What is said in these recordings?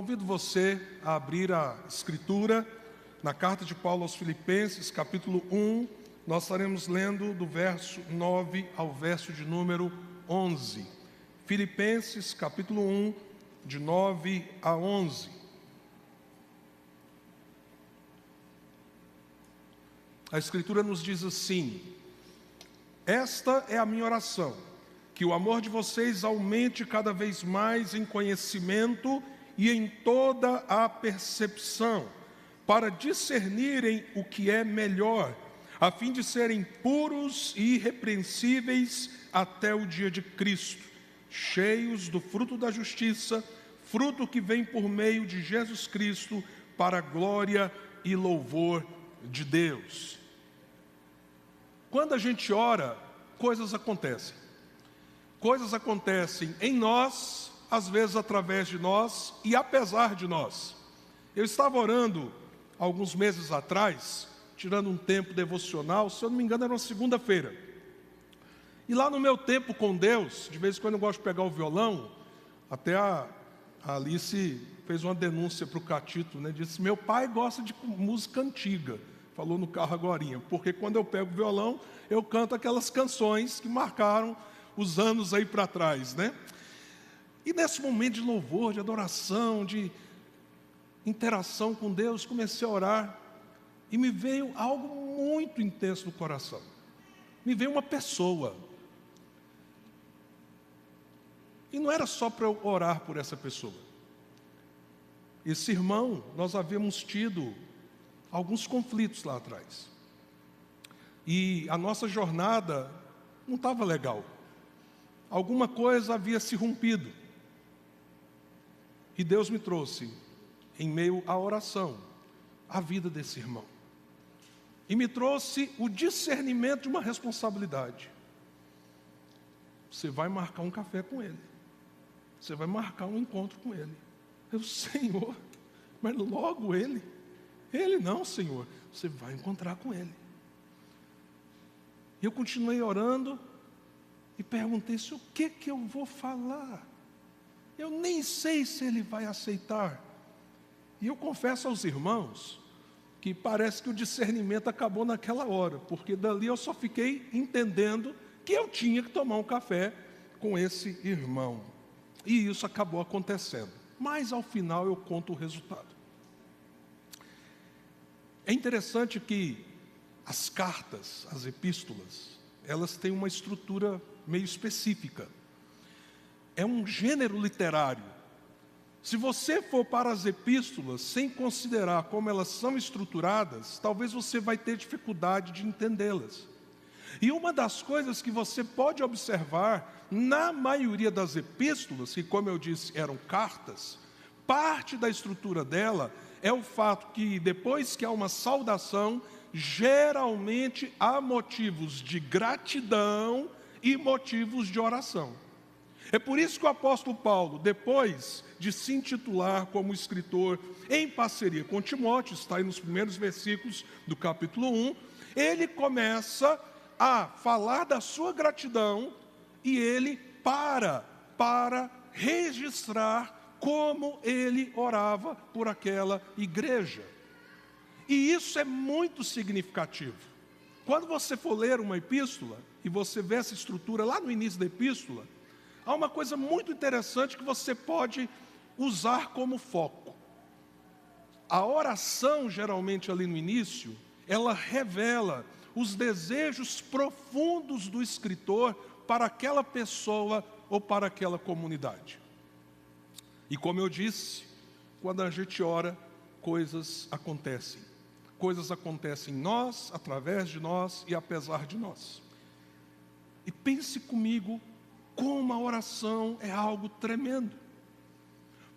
Convido você a abrir a Escritura na carta de Paulo aos Filipenses, capítulo 1. Nós estaremos lendo do verso 9 ao verso de número 11. Filipenses, capítulo 1, de 9 a 11. A Escritura nos diz assim: esta é a minha oração, que o amor de vocês aumente cada vez mais em conhecimento e em toda a percepção, para discernirem o que é melhor, a fim de serem puros e irrepreensíveis até o dia de Cristo, cheios do fruto da justiça, fruto que vem por meio de Jesus Cristo, para a glória e louvor de Deus. Quando a gente ora, coisas acontecem. Coisas acontecem em nós, às vezes através de nós e apesar de nós. Eu estava orando alguns meses atrás, tirando um tempo devocional, se eu não me engano era uma segunda-feira. E lá no meu tempo com Deus, de vez em quando eu gosto de pegar o violão, até a Alice fez uma denúncia para o Catito, né? Disse: meu pai gosta de música antiga, falou no carro agorinha, porque quando eu pego o violão, eu canto aquelas canções que marcaram os anos aí para trás, né? E nesse momento de louvor, de adoração, de interação com Deus, comecei a orar e me veio algo muito intenso no coração. Me veio uma pessoa. E não era só para eu orar por essa pessoa. Esse irmão, nós havíamos tido alguns conflitos lá atrás. E a nossa jornada não estava legal. Alguma coisa havia se rompido. E Deus me trouxe, em meio à oração, a vida desse irmão. E me trouxe o discernimento de uma responsabilidade. Você vai marcar um café com ele. Você vai marcar um encontro com ele. Eu, Senhor, mas logo ele? Ele não, Senhor. Você vai encontrar com ele. E eu continuei orando e perguntei-se: o que eu vou falar? Eu nem sei se ele vai aceitar. E eu confesso aos irmãos que parece que o discernimento acabou naquela hora, porque dali eu só fiquei entendendo que eu tinha que tomar um café com esse irmão. E isso acabou acontecendo. Mas ao final eu conto o resultado. É interessante que as cartas, as epístolas, elas têm uma estrutura meio específica. É um gênero literário. Se você for para as epístolas sem considerar como elas são estruturadas, talvez você vai ter dificuldade de entendê-las. E uma das coisas que você pode observar na maioria das epístolas, que, como eu disse, eram cartas, parte da estrutura dela é o fato que depois que há uma saudação, geralmente há motivos de gratidão e motivos de oração. É por isso que o apóstolo Paulo, depois de se intitular como escritor em parceria com Timóteo, está aí nos primeiros versículos do capítulo 1, ele começa a falar da sua gratidão e ele para registrar como ele orava por aquela igreja. E isso é muito significativo. Quando você for ler uma epístola e você vê essa estrutura lá no início da epístola, há uma coisa muito interessante que você pode usar como foco. A oração, geralmente ali no início, ela revela os desejos profundos do escritor para aquela pessoa ou para aquela comunidade. E como eu disse, quando a gente ora, coisas acontecem. Coisas acontecem em nós, através de nós e apesar de nós. E pense comigo como a oração é algo tremendo.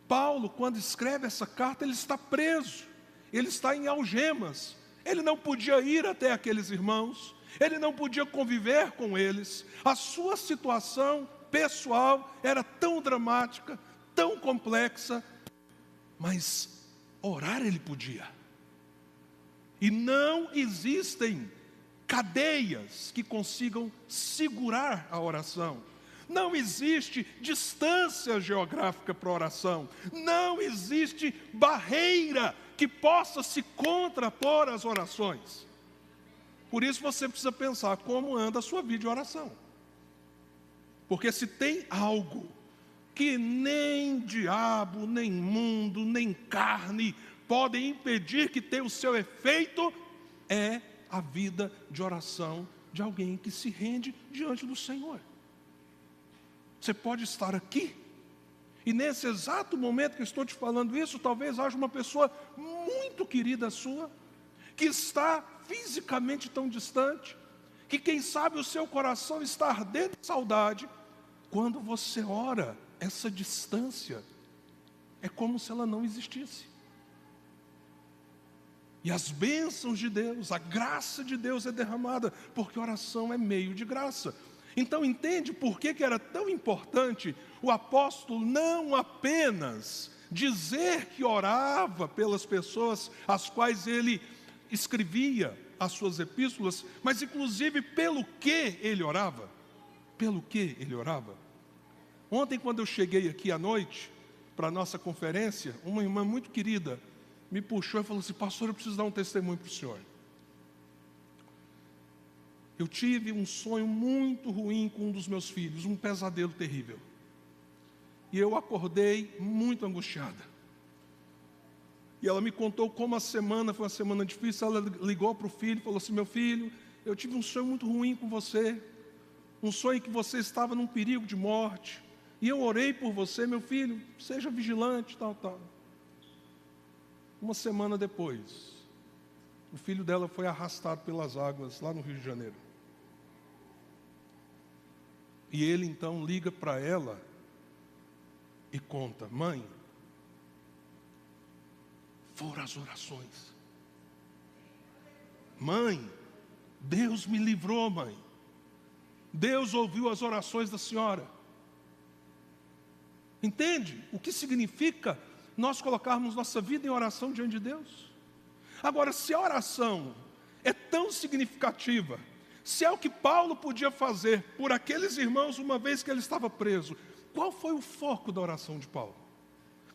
Paulo, quando escreve essa carta, ele está preso, ele está em algemas, ele não podia ir até aqueles irmãos, ele não podia conviver com eles, a sua situação pessoal era tão dramática, tão complexa, mas orar ele podia. E não existem cadeias que consigam segurar a oração. Não existe distância geográfica para a oração. Não existe barreira que possa se contrapor às orações. Por isso você precisa pensar como anda a sua vida de oração. Porque se tem algo que nem diabo, nem mundo, nem carne podem impedir que tenha o seu efeito, é a vida de oração de alguém que se rende diante do Senhor. Você pode estar aqui, e nesse exato momento que eu estou te falando isso, talvez haja uma pessoa muito querida sua, que está fisicamente tão distante, que quem sabe o seu coração está ardendo de saudade. Quando você ora, essa distância é como se ela não existisse. E as bênçãos de Deus, a graça de Deus é derramada, porque oração é meio de graça. Então entende por que era tão importante o apóstolo não apenas dizer que orava pelas pessoas às quais ele escrevia as suas epístolas, mas inclusive pelo que ele orava. Pelo que ele orava. Ontem, quando eu cheguei aqui à noite, para a nossa conferência, uma irmã muito querida me puxou e falou assim: pastor, eu preciso dar um testemunho para o senhor. Eu tive um sonho muito ruim com um dos meus filhos, um pesadelo terrível. E eu acordei muito angustiada. E ela me contou como a semana foi uma semana difícil. Ela ligou para o filho e falou assim: meu filho, eu tive um sonho muito ruim com você. Um sonho que você estava num perigo de morte. E eu orei por você, meu filho, seja vigilante, tal, tal. Uma semana depois, o filho dela foi arrastado pelas águas lá no Rio de Janeiro. E ele então liga para ela e conta: mãe, foram as orações. Mãe, Deus me livrou, mãe. Deus ouviu as orações da senhora. Entende o que significa nós colocarmos nossa vida em oração diante de Deus? Agora, se a oração é tão significativa, se é o que Paulo podia fazer por aqueles irmãos uma vez que ele estava preso, qual foi o foco da oração de Paulo?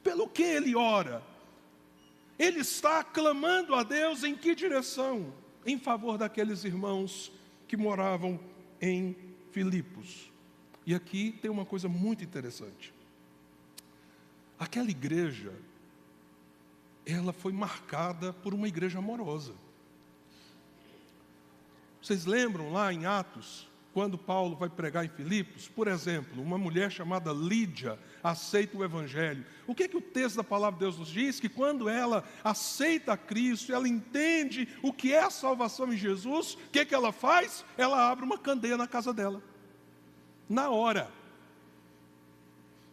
Pelo que ele ora? Ele está clamando a Deus em que direção? Em favor daqueles irmãos que moravam em Filipos. E aqui tem uma coisa muito interessante. Aquela igreja, ela foi marcada por uma igreja amorosa. Vocês lembram lá em Atos, quando Paulo vai pregar em Filipos, por exemplo, uma mulher chamada Lídia aceita o Evangelho. O que o texto da palavra de Deus nos diz? Que quando ela aceita a Cristo, ela entende o que é a salvação em Jesus, o que ela faz? Ela abre uma candeia na casa dela, na hora.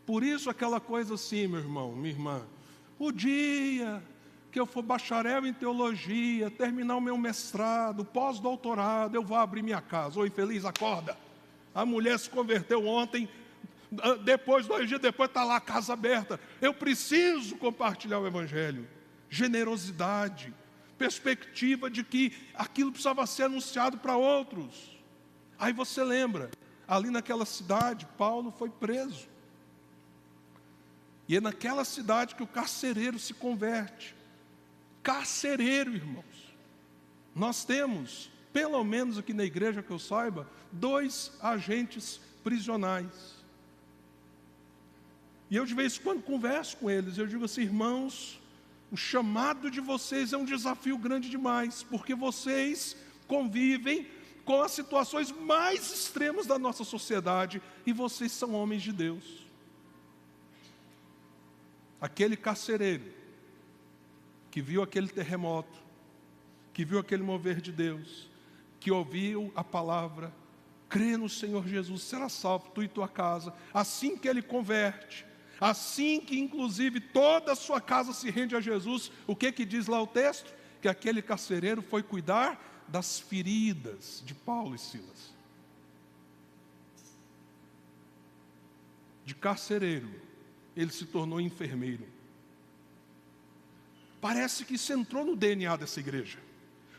Por isso aquela coisa assim, meu irmão, minha irmã, o dia que eu for bacharel em teologia, terminar o meu mestrado, pós-doutorado, eu vou abrir minha casa. Ô infeliz, acorda. A mulher se converteu ontem, depois, 2 dias depois, está lá a casa aberta. Eu preciso compartilhar o Evangelho. Generosidade, perspectiva de que aquilo precisava ser anunciado para outros. Aí você lembra, ali naquela cidade, Paulo foi preso. E é naquela cidade que o carcereiro se converte. Carcereiro, irmãos. Nós temos, pelo menos aqui na igreja que eu saiba, 2 agentes prisionais. E eu de vez em quando converso com eles, eu digo assim: irmãos, o chamado de vocês é um desafio grande demais, porque vocês convivem com as situações mais extremas da nossa sociedade, e vocês são homens de Deus. Aquele carcereiro que viu aquele terremoto, que viu aquele mover de Deus, que ouviu a palavra, crê no Senhor Jesus, será salvo, tu e tua casa. Assim que ele converte, assim que inclusive toda a sua casa se rende a Jesus, o que diz lá o texto? Que aquele carcereiro foi cuidar das feridas de Paulo e Silas. De carcereiro, ele se tornou enfermeiro. Parece que isso entrou no DNA dessa igreja.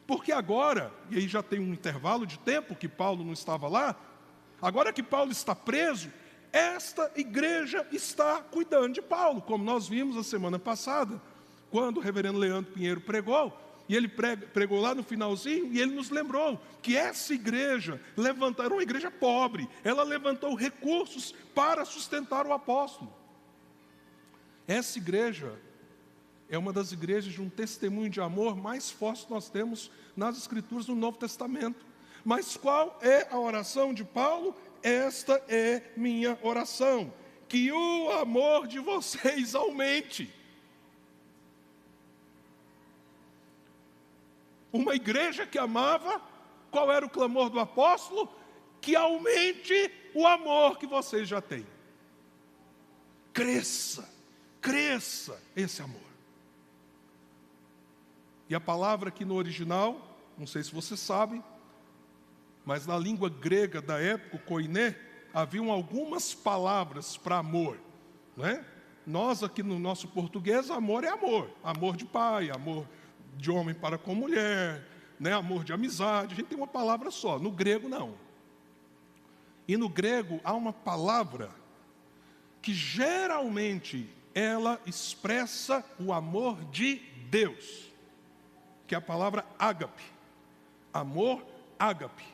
Porque agora, e aí já tem um intervalo de tempo que Paulo não estava lá, agora que Paulo está preso, esta igreja está cuidando de Paulo, como nós vimos a semana passada, quando o reverendo Leandro Pinheiro pregou, e ele pregou lá no finalzinho, e ele nos lembrou que essa igreja era uma igreja pobre, ela levantou recursos para sustentar o apóstolo. Essa igreja é uma das igrejas de um testemunho de amor mais forte que nós temos nas Escrituras do Novo Testamento. Mas qual é a oração de Paulo? Esta é minha oração, que o amor de vocês aumente. Uma igreja que amava, qual era o clamor do apóstolo? Que aumente o amor que vocês já têm. Cresça esse amor. E a palavra aqui no original, não sei se você sabe, mas na língua grega da época, o koiné, haviam algumas palavras para amor, não é? Nós aqui no nosso português, amor é amor. Amor de pai, amor de homem para com mulher, né? Amor de amizade, a gente tem uma palavra só. No grego, não. E no grego há uma palavra que geralmente ela expressa o amor de Deus, que é a palavra ágape. Amor, ágape.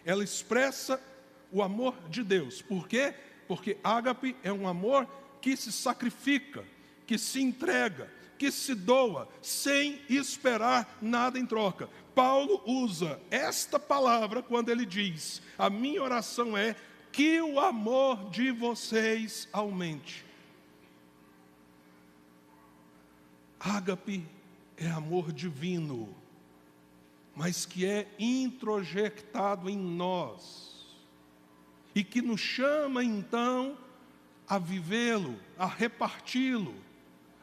Ela expressa o amor de Deus. Por quê? Porque ágape é um amor que se sacrifica, que se entrega, que se doa, sem esperar nada em troca. Paulo usa esta palavra quando ele diz: a minha oração é que o amor de vocês aumente. Ágape é amor divino, mas que é introjectado em nós, e que nos chama então a vivê-lo, a reparti-lo,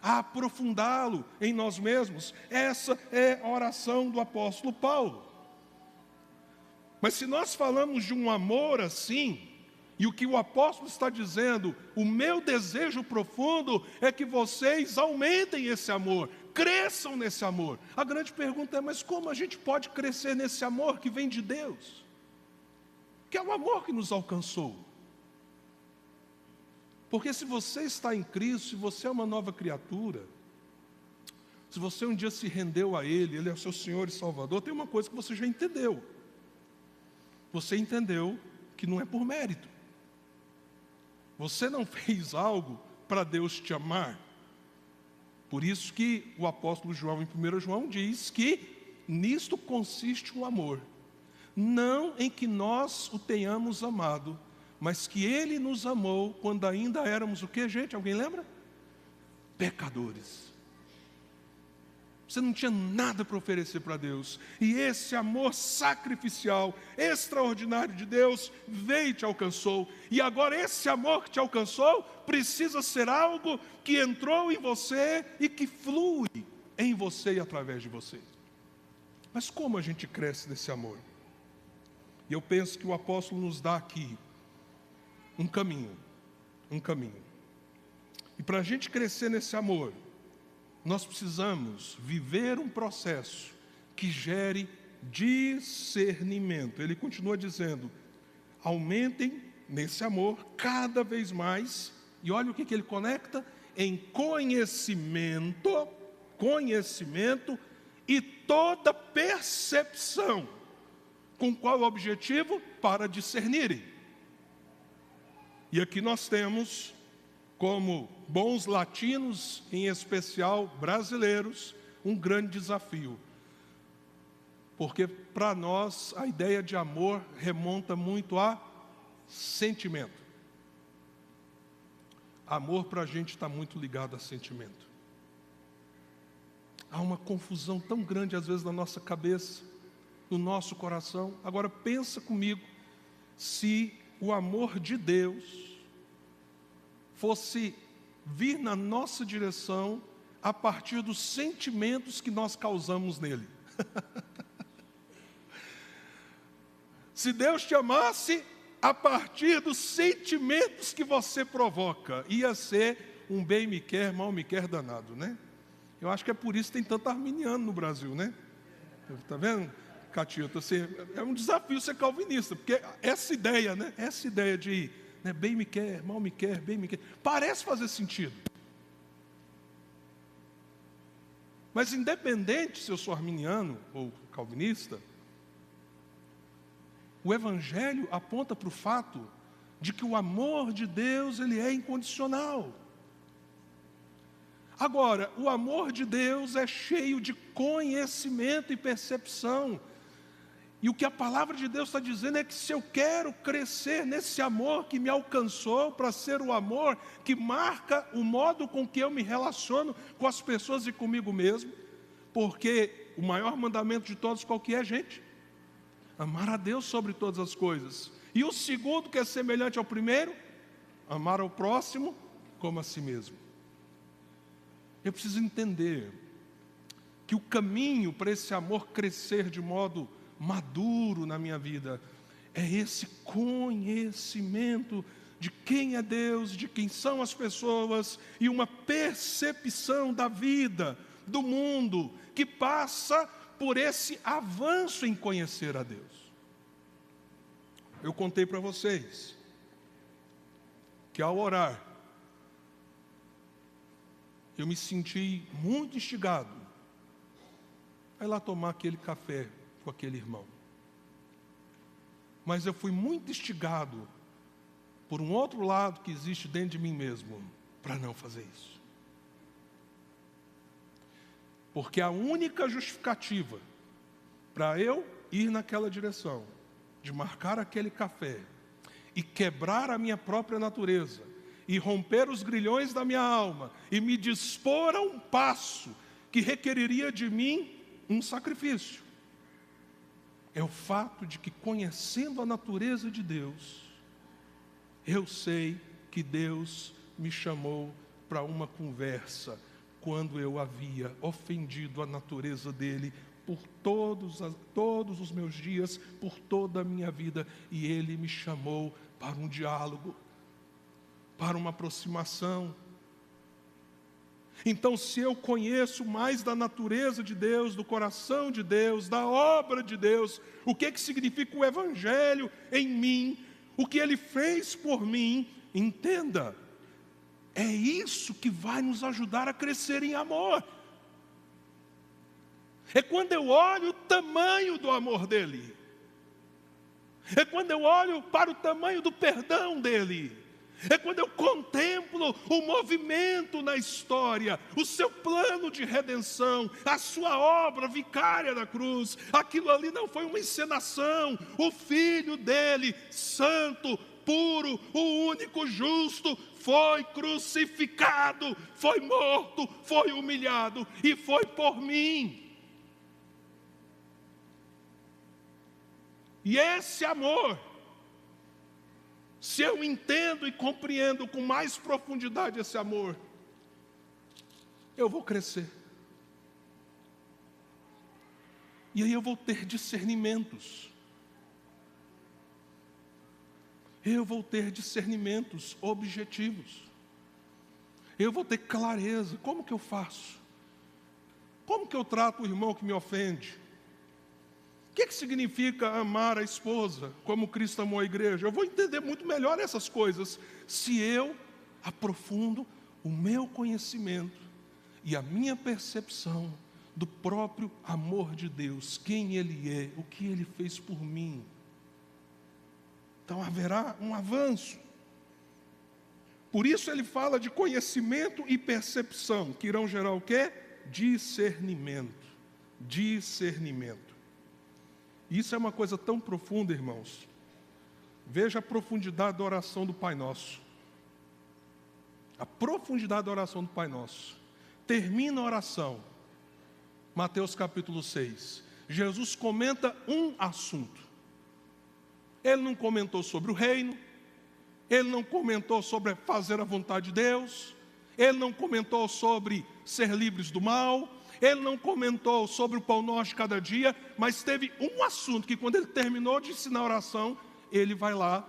a aprofundá-lo em nós mesmos. Essa é a oração do apóstolo Paulo. Mas se nós falamos de um amor assim, e o que o apóstolo está dizendo, o meu desejo profundo é que vocês aumentem esse amor, cresçam nesse amor. A grande pergunta é: mas como a gente pode crescer nesse amor que vem de Deus? Que é o amor que nos alcançou. Porque se você está em Cristo, se você é uma nova criatura, se você um dia se rendeu a Ele, Ele é o seu Senhor e Salvador, tem uma coisa que você já entendeu. Você entendeu que não é por mérito. Você não fez algo para Deus te amar. Por isso que o apóstolo João, em 1 João, diz que nisto consiste o amor. Não em que nós o tenhamos amado, mas que Ele nos amou quando ainda éramos o que, gente? Alguém lembra? Pecadores. Você não tinha nada para oferecer para Deus. E esse amor sacrificial, extraordinário de Deus, veio e te alcançou. E agora esse amor que te alcançou precisa ser algo que entrou em você e que flui em você e através de você. Mas como a gente cresce nesse amor? E eu penso que o apóstolo nos dá aqui um caminho. E para a gente crescer nesse amor, nós precisamos viver um processo que gere discernimento. Ele continua dizendo: aumentem nesse amor cada vez mais. E olha o que ele conecta: em conhecimento e toda percepção. Com qual objetivo? Para discernirem. E aqui nós temos, como bons latinos, em especial brasileiros, um grande desafio. Porque para nós a ideia de amor remonta muito a sentimento. Amor para a gente está muito ligado a sentimento. Há uma confusão tão grande às vezes na nossa cabeça, no nosso coração. Agora pensa comigo, se o amor de Deus fosse vir na nossa direção a partir dos sentimentos que nós causamos nele. Se Deus te amasse a partir dos sentimentos que você provoca, ia ser um bem me quer, mal me quer danado, né? Eu acho que é por isso que tem tanto arminiano no Brasil, né? Está vendo, Catita? É um desafio ser calvinista, porque essa ideia, né? Essa ideia de bem me quer, mal me quer, bem me quer, parece fazer sentido. Mas independente se eu sou arminiano ou calvinista, o Evangelho aponta para o fato de que o amor de Deus, ele é incondicional. Agora, o amor de Deus é cheio de conhecimento e percepção. E o que a palavra de Deus está dizendo é que se eu quero crescer nesse amor que me alcançou, para ser o amor que marca o modo com que eu me relaciono com as pessoas e comigo mesmo, porque o maior mandamento de todos qual que é, gente? Amar a Deus sobre todas as coisas. E o segundo, que é semelhante ao primeiro, amar ao próximo como a si mesmo. Eu preciso entender que o caminho para esse amor crescer de modo maduro na minha vida é esse conhecimento de quem é Deus, de quem são as pessoas, e uma percepção da vida, do mundo, que passa por esse avanço em conhecer a Deus. Eu contei para vocês que ao orar, eu me senti muito instigado a ir lá tomar aquele café com aquele irmão. Mas eu fui muito instigado por um outro lado que existe dentro de mim mesmo, para não fazer isso. Porque a única justificativa para eu ir naquela direção, de marcar aquele café, e quebrar a minha própria natureza, e romper os grilhões da minha alma, e me dispor a um passo que requeriria de mim um sacrifício, é o fato de que, conhecendo a natureza de Deus, eu sei que Deus me chamou para uma conversa, quando eu havia ofendido a natureza dele por todos os meus dias, por toda a minha vida, e ele me chamou para um diálogo, para uma aproximação. Então, se eu conheço mais da natureza de Deus, do coração de Deus, da obra de Deus, o que significa o Evangelho em mim, o que Ele fez por mim, entenda, é isso que vai nos ajudar a crescer em amor. É quando eu olho o tamanho do amor dEle, é quando eu olho para o tamanho do perdão dEle, é quando eu contemplo o movimento na história, o seu plano de redenção, a sua obra vicária na cruz. Aquilo ali não foi uma encenação. O Filho dele, santo, puro, o único justo, foi crucificado, foi morto, foi humilhado e foi por mim. E esse amor, se eu entendo e compreendo com mais profundidade esse amor, eu vou crescer. E aí eu vou ter discernimentos. Eu vou ter discernimentos objetivos. Eu vou ter clareza. Como que eu faço? Como que eu trato o irmão que me ofende? O que significa amar a esposa como Cristo amou a igreja? Eu vou entender muito melhor essas coisas se eu aprofundo o meu conhecimento e a minha percepção do próprio amor de Deus, quem Ele é, o que Ele fez por mim. Então haverá um avanço. Por isso ele fala de conhecimento e percepção, que irão gerar o quê? Discernimento. Discernimento. Isso é uma coisa tão profunda, irmãos. Veja a profundidade da oração do Pai Nosso. A profundidade da oração do Pai Nosso. Termina a oração. Mateus capítulo 6. Jesus comenta um assunto. ele não comentou sobre o reino, ele não comentou sobre fazer a vontade de Deus, ele não comentou sobre ser livres do mal, ele não comentou sobre o pão nosso de cada dia, mas teve um assunto que quando ele terminou de ensinar a oração, ele vai lá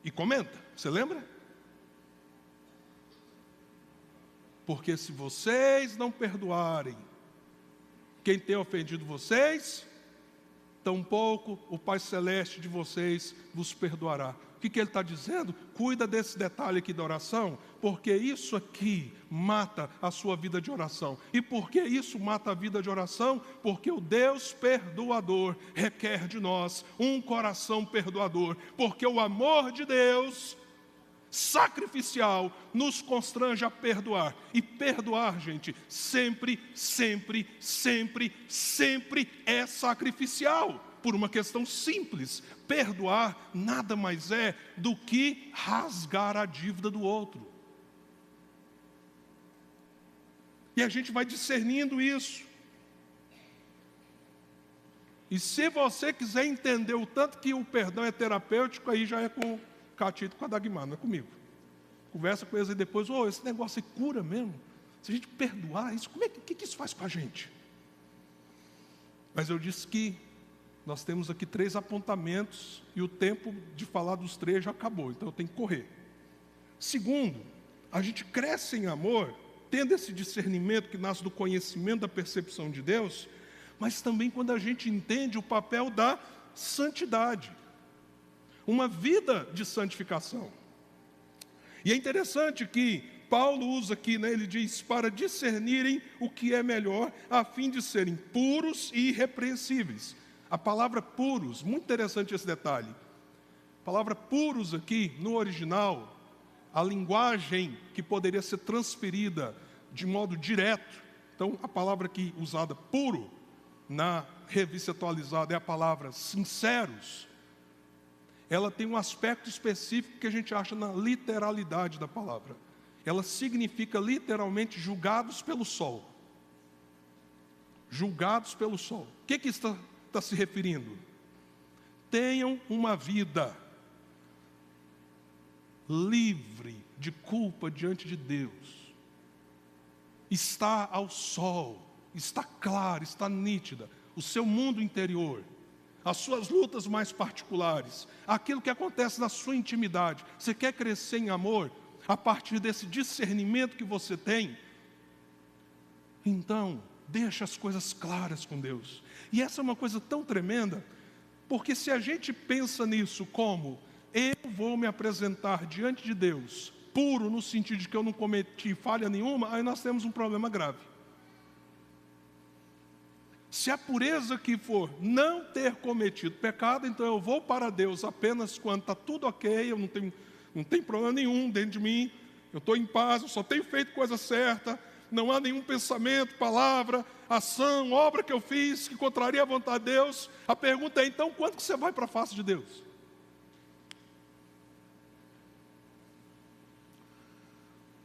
e comenta. Você lembra? Porque se vocês não perdoarem quem tem ofendido vocês, tampouco o Pai Celeste de vocês vos perdoará. O que ele está dizendo? Cuida desse detalhe aqui da oração, porque isso aqui mata a sua vida de oração. E por que isso mata a vida de oração? Porque o Deus perdoador requer de nós um coração perdoador. Porque o amor de Deus sacrificial nos constrange a perdoar. E perdoar, gente, sempre, sempre, sempre, sempre é sacrificial. Por uma questão simples, perdoar nada mais é do que rasgar a dívida do outro. E a gente vai discernindo isso. E se você quiser entender o tanto que o perdão é terapêutico, aí já é com o Catito e com a Dagmar, não é comigo. Conversa com eles e depois, esse negócio é cura mesmo. Se a gente perdoar isso, que isso faz com a gente? Mas eu disse que nós temos aqui 3 apontamentos e o tempo de falar dos 3 já acabou, então eu tenho que correr. Segundo, a gente cresce em amor, tendo esse discernimento que nasce do conhecimento, da percepção de Deus, mas também quando a gente entende o papel da santidade, uma vida de santificação. E é interessante que Paulo usa aqui, ele diz, para discernirem o que é melhor, a fim de serem puros e irrepreensíveis. A palavra puros, muito interessante esse detalhe. A palavra puros aqui, no original, a linguagem que poderia ser transferida de modo direto. Então, a palavra aqui usada, puro, na revista atualizada, é a palavra sinceros. Ela tem um aspecto específico que a gente acha na literalidade da palavra. Ela significa literalmente julgados pelo sol. Julgados pelo sol. O que está se referindo? Tenham uma vida livre de culpa diante de Deus. Está ao sol, está clara, está nítida. O seu mundo interior, as suas lutas mais particulares, aquilo que acontece na sua intimidade. Você quer crescer em amor? A partir desse discernimento que você tem, então, deixa as coisas claras com Deus. E essa é uma coisa tão tremenda, porque se a gente pensa nisso como, eu vou me apresentar diante de Deus, puro no sentido de que eu não cometi falha nenhuma, aí nós temos um problema grave. Se a pureza que for não ter cometido pecado, então eu vou para Deus apenas quando está tudo ok, eu não tenho problema nenhum dentro de mim, eu estou em paz, eu só tenho feito coisa certa, não há nenhum pensamento, palavra, ação, obra que eu fiz que contraria a vontade de Deus. A pergunta é, então, quando que você vai para a face de Deus?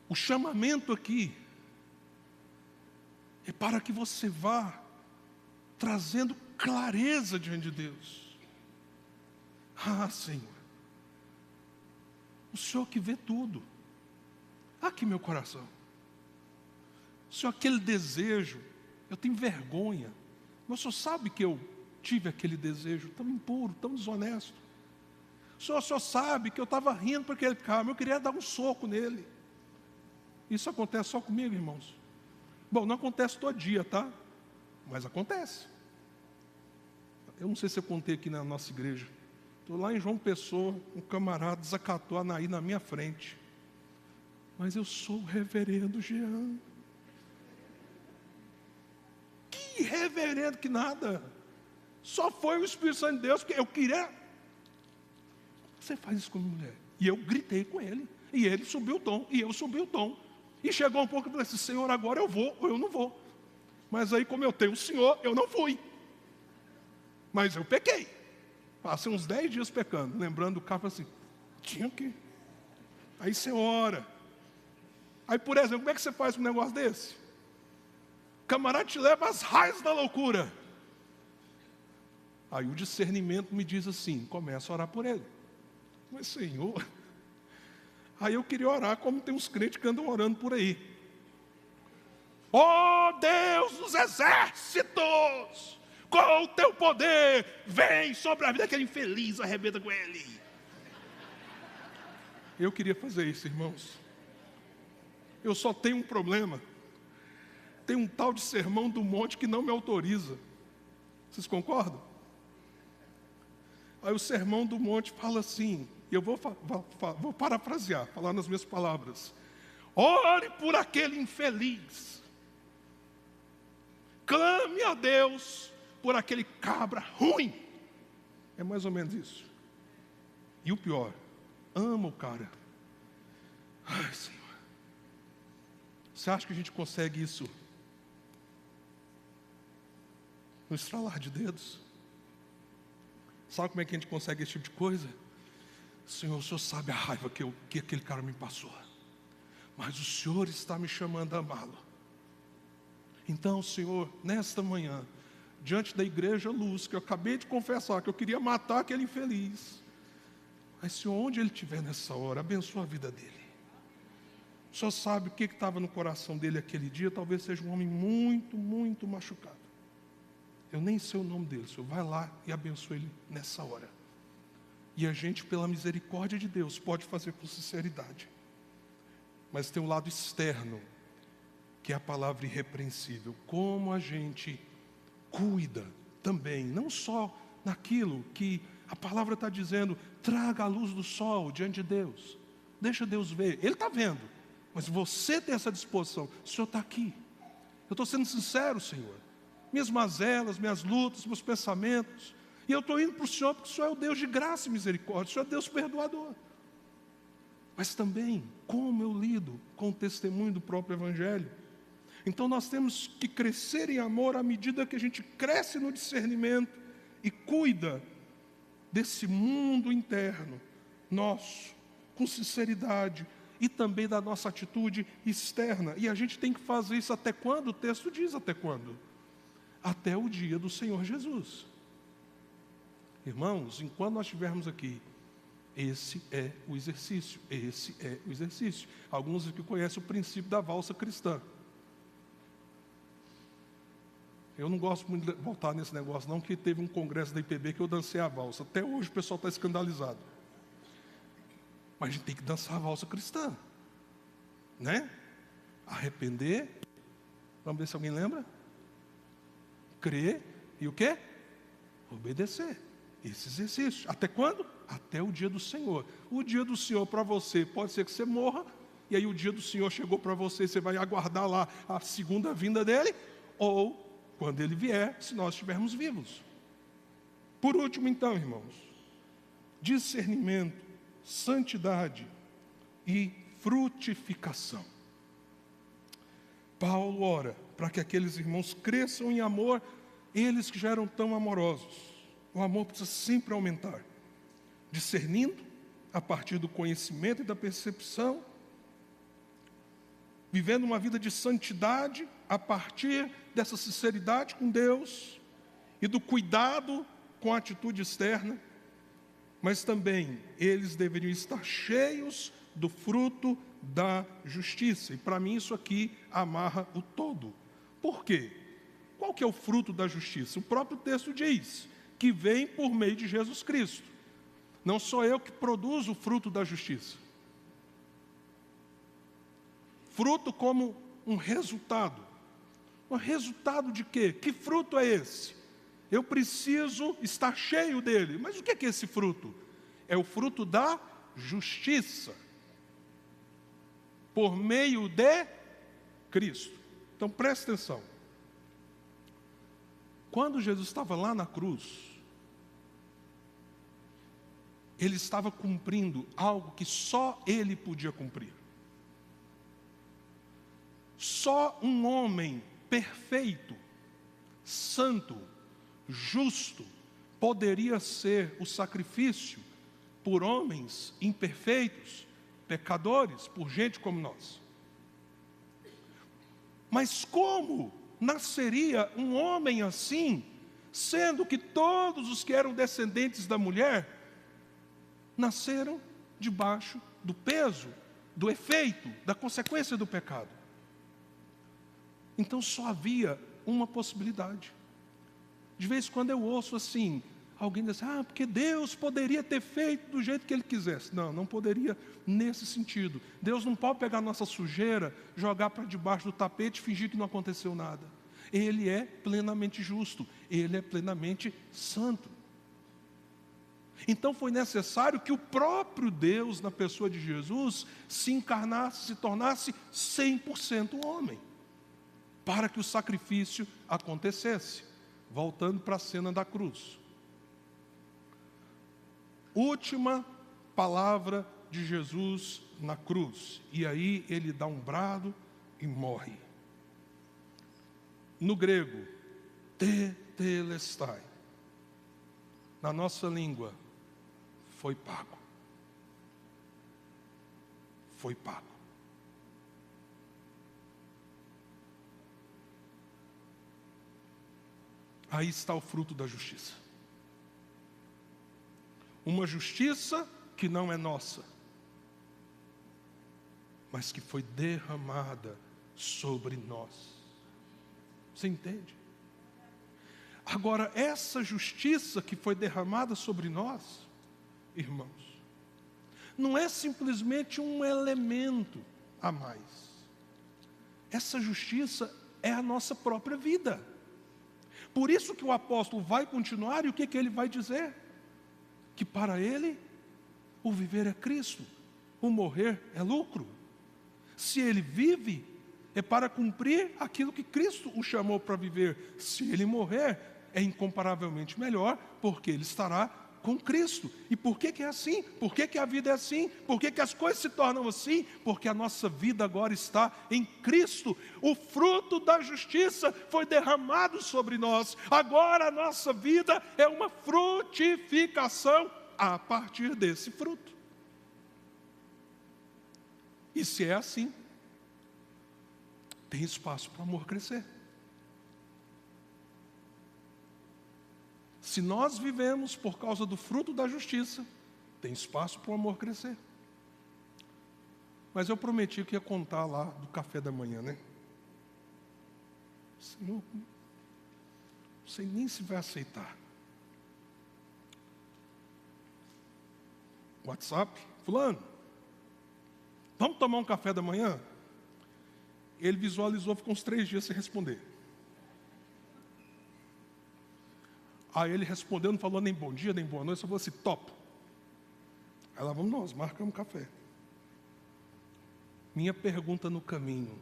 O chamamento aqui é para que você vá trazendo clareza diante de Deus. Ah, Senhor, o Senhor que vê tudo. Aqui meu coração. O Senhor, aquele desejo, eu tenho vergonha. Mas o Senhor sabe que eu tive aquele desejo tão impuro, tão desonesto. O Senhor sabe que eu estava rindo para aquele cara, eu queria dar um soco nele. Isso acontece só comigo, irmãos? Bom, não acontece todo dia, tá? Mas acontece. Eu não sei se eu contei aqui na nossa igreja. Estou lá em João Pessoa, um camarada desacatou a Anaí na minha frente. Mas eu sou o reverendo Jean. Que reverendo que nada. Só foi o Espírito Santo de Deus, porque eu queria... Você faz isso com a minha mulher. E eu gritei com ele. E ele subiu o tom, e eu subi o tom. E chegou um pouco e falei assim, Senhor, agora eu vou ou eu não vou. Mas aí, como eu tenho o Senhor, eu não fui. Mas eu pequei. Passei uns 10 dias pecando, lembrando do cara, assim, tinha que... Aí você ora. Aí, por exemplo, como é que você faz um negócio desse? O camarada te leva às raias da loucura. Aí o discernimento me diz assim, começa a orar por ele. Mas Senhor, aí eu queria orar como tem uns crentes que andam orando por aí. Ó Deus dos exércitos, com o teu poder, vem sobre a vida daquele infeliz, arrebenta com ele. Eu queria fazer isso, irmãos. Eu só tenho um problema. Tem um tal de sermão do monte que não me autoriza. Vocês concordam? Aí o sermão do monte fala assim, eu vou parafrasear, falar nas minhas palavras. Ore por aquele infeliz. Clame a Deus por aquele cabra ruim. É mais ou menos isso. E o pior, ama o cara. Ai, Senhor. Você acha que a gente consegue isso no estralar de dedos? Sabe como é que a gente consegue esse tipo de coisa? Senhor, o Senhor sabe a raiva que aquele cara me passou. Mas o Senhor está me chamando a amá-lo. Então, Senhor, nesta manhã, diante da igreja Luz, que eu acabei de confessar que eu queria matar aquele infeliz. Mas, Senhor, onde ele estiver nessa hora, abençoa a vida dele. O Senhor sabe o que estava no coração dele aquele dia, talvez seja um homem muito, muito machucado. Eu nem sei o nome dele, Senhor, vai lá e abençoa ele nessa hora. E a gente, pela misericórdia de Deus, pode fazer com sinceridade. Mas tem um lado externo, que é a palavra irrepreensível. Como a gente cuida também, não só naquilo que a palavra está dizendo, traga a luz do sol diante de Deus. Deixa Deus ver, Ele está vendo. Mas você tem essa disposição, o Senhor está aqui. Eu estou sendo sincero, Senhor. Minhas mazelas, minhas lutas, meus pensamentos. E eu estou indo para o Senhor, porque o Senhor é o Deus de graça e misericórdia. O Senhor é Deus perdoador. Mas também, como eu lido com o testemunho do próprio Evangelho. Então nós temos que crescer em amor à medida que a gente cresce no discernimento e cuida desse mundo interno nosso, com sinceridade, e também da nossa atitude externa. E a gente tem que fazer isso até quando? O texto diz até quando? Até o dia do Senhor Jesus. Irmãos, enquanto nós estivermos aqui, esse é o exercício, esse é o exercício. Alguns aqui conhecem o princípio da valsa cristã. Eu não gosto muito de voltar nesse negócio não, que teve um congresso da IPB que eu dancei a valsa. Até hoje o pessoal está escandalizado. Mas a gente tem que dançar a valsa cristã, né? Arrepender, vamos ver se alguém lembra? Crer e o quê? Obedecer. Esse exercício. Até quando? Até o dia do Senhor. O dia do Senhor para você, pode ser que você morra, e aí o dia do Senhor chegou para você, você vai aguardar lá a segunda vinda dele, ou quando ele vier, se nós estivermos vivos. Por último então, irmãos, discernimento, santidade e frutificação. Paulo ora para que aqueles irmãos cresçam em amor, eles que já eram tão amorosos. O amor precisa sempre aumentar, discernindo a partir do conhecimento e da percepção, vivendo uma vida de santidade a partir dessa sinceridade com Deus e do cuidado com a atitude externa, mas também eles deveriam estar cheios do fruto da justiça. E para mim isso aqui amarra o todo. Por quê? Qual que é o fruto da justiça? O próprio texto diz que vem por meio de Jesus Cristo. Não sou eu que produzo o fruto da justiça. Fruto como um resultado. Um resultado de quê? Que fruto é esse? Eu preciso estar cheio dele. Mas o que é esse fruto? É o fruto da justiça. Por meio de Cristo. Então preste atenção. Quando Jesus estava lá na cruz, Ele estava cumprindo algo que só Ele podia cumprir. Só um homem perfeito, santo, justo, poderia ser o sacrifício por homens imperfeitos, pecadores, por gente como nós. Mas como nasceria um homem assim, sendo que todos os que eram descendentes da mulher nasceram debaixo do peso, do efeito, da consequência do pecado. Então só havia uma possibilidade. De vez em quando eu ouço assim, alguém diz, porque Deus poderia ter feito do jeito que Ele quisesse. Não, não poderia nesse sentido. Deus não pode pegar nossa sujeira, jogar para debaixo do tapete e fingir que não aconteceu nada. Ele é plenamente justo, Ele é plenamente santo. Então foi necessário que o próprio Deus, na pessoa de Jesus, se encarnasse, se tornasse 100% homem, para que o sacrifício acontecesse. Voltando para a cena da cruz. Última palavra de Jesus na cruz. E aí ele dá um brado e morre. No grego, tetelestai. Na nossa língua, foi pago. Foi pago. Aí está o fruto da justiça. Uma justiça que não é nossa, mas que foi derramada sobre nós. Você entende? Agora, essa justiça que foi derramada sobre nós, irmãos, não é simplesmente um elemento a mais. Essa justiça é a nossa própria vida. Por isso que o apóstolo vai continuar, e o que ele vai dizer? Que para ele, o viver é Cristo, o morrer é lucro. Se ele vive, é para cumprir aquilo que Cristo o chamou para viver. Se ele morrer, é incomparavelmente melhor, porque ele estará com Cristo. E por que é assim? Por que a vida é assim? Por que as coisas se tornam assim? Porque a nossa vida agora está em Cristo. O fruto da justiça foi derramado sobre nós. Agora a nossa vida é uma frutificação a partir desse fruto. E se é assim, tem espaço para o amor crescer. Se nós vivemos por causa do fruto da justiça, tem espaço para o amor crescer. Mas eu prometi que ia contar lá do café da manhã, né? Senhor, não sei nem se vai aceitar. WhatsApp, fulano, vamos tomar um café da manhã? Ele visualizou, ficou uns 3 dias sem responder. Aí ele respondeu, não falou nem bom dia, nem boa noite, só falou assim, top. Aí lá vamos nós, marcamos café. Minha pergunta no caminho,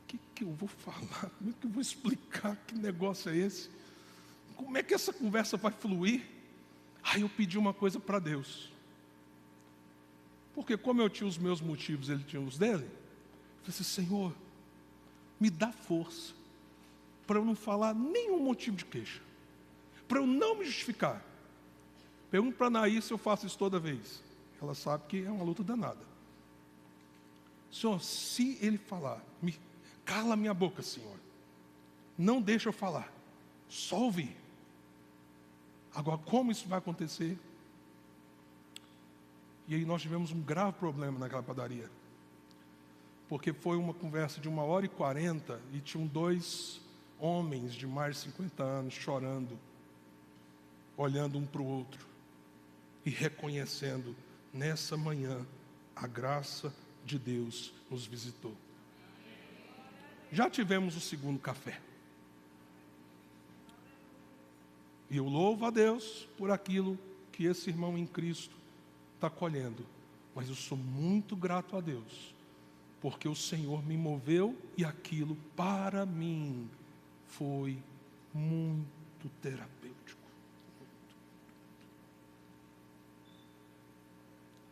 o que eu vou falar? Como é que eu vou explicar que negócio é esse? Como é que essa conversa vai fluir? Aí eu pedi uma coisa para Deus. Porque como eu tinha os meus motivos, ele tinha os dele. Eu falei assim, Senhor, me dá força para eu não falar nenhum motivo de queixa, para eu não me justificar. Pergunto para a Anaís se eu faço isso toda vez. Ela sabe que é uma luta danada. Senhor, se ele falar, cala minha boca, Senhor. Não deixa eu falar, só ouvir. Agora, como isso vai acontecer? E aí nós tivemos um grave problema naquela padaria. Porque foi uma conversa de 1h40 e tinham 2 homens de mais de 50 anos chorando, olhando um para o outro e reconhecendo, nessa manhã, a graça de Deus nos visitou. Já tivemos o segundo café. E eu louvo a Deus por aquilo que esse irmão em Cristo está colhendo. Mas eu sou muito grato a Deus, porque o Senhor me moveu e aquilo para mim foi muito terapêutico.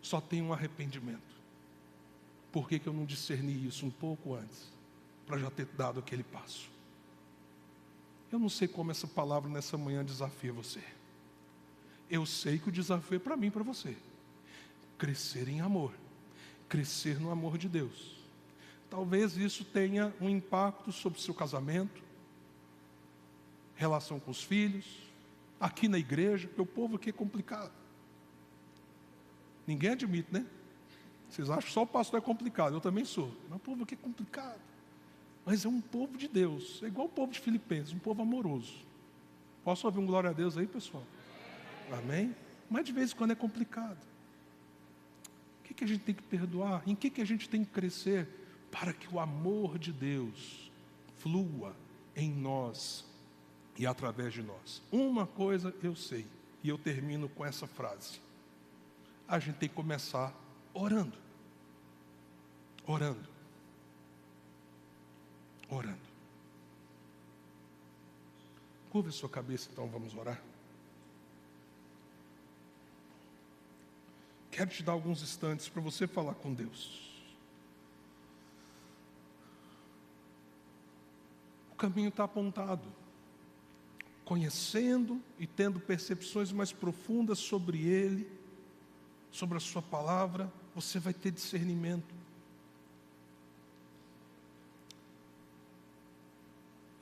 Só tem um arrependimento. Por que eu não discerni isso um pouco antes? Para já ter dado aquele passo. Eu não sei como essa palavra nessa manhã desafia você. Eu sei que o desafio é para mim e para você. Crescer em amor. Crescer no amor de Deus. Talvez isso tenha um impacto sobre o seu casamento. relação com os filhos, aqui na igreja, porque o povo aqui é complicado. Ninguém admite, né? Vocês acham que só o pastor é complicado, eu também sou. Mas o povo aqui é complicado. Mas é um povo de Deus, é igual o povo de Filipenses, um povo amoroso. Posso ouvir um glória a Deus aí, pessoal? Amém? Mas de vez em quando é complicado. O que a gente tem que perdoar? Em que a gente tem que crescer? Para que o amor de Deus flua em nós e através de nós. Uma coisa eu sei, e eu termino com essa frase. A gente tem que começar orando. Orando. Orando. Curva a sua cabeça, então vamos orar. Quero te dar alguns instantes para você falar com Deus. O caminho está apontado. Conhecendo e tendo percepções mais profundas sobre Ele, sobre a sua palavra, você vai ter discernimento.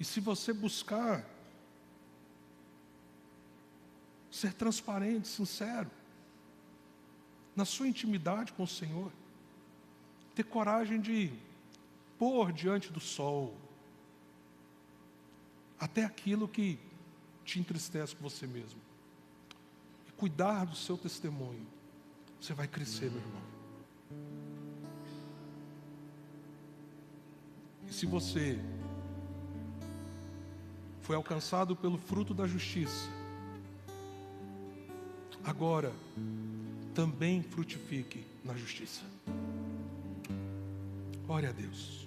E se você buscar ser transparente, sincero, na sua intimidade com o Senhor, ter coragem de pôr diante do sol até aquilo que te entristece com você mesmo, e cuidar do seu testemunho, você vai crescer, meu irmão. E se você foi alcançado pelo fruto da justiça, agora também frutifique na justiça. Ore a Deus.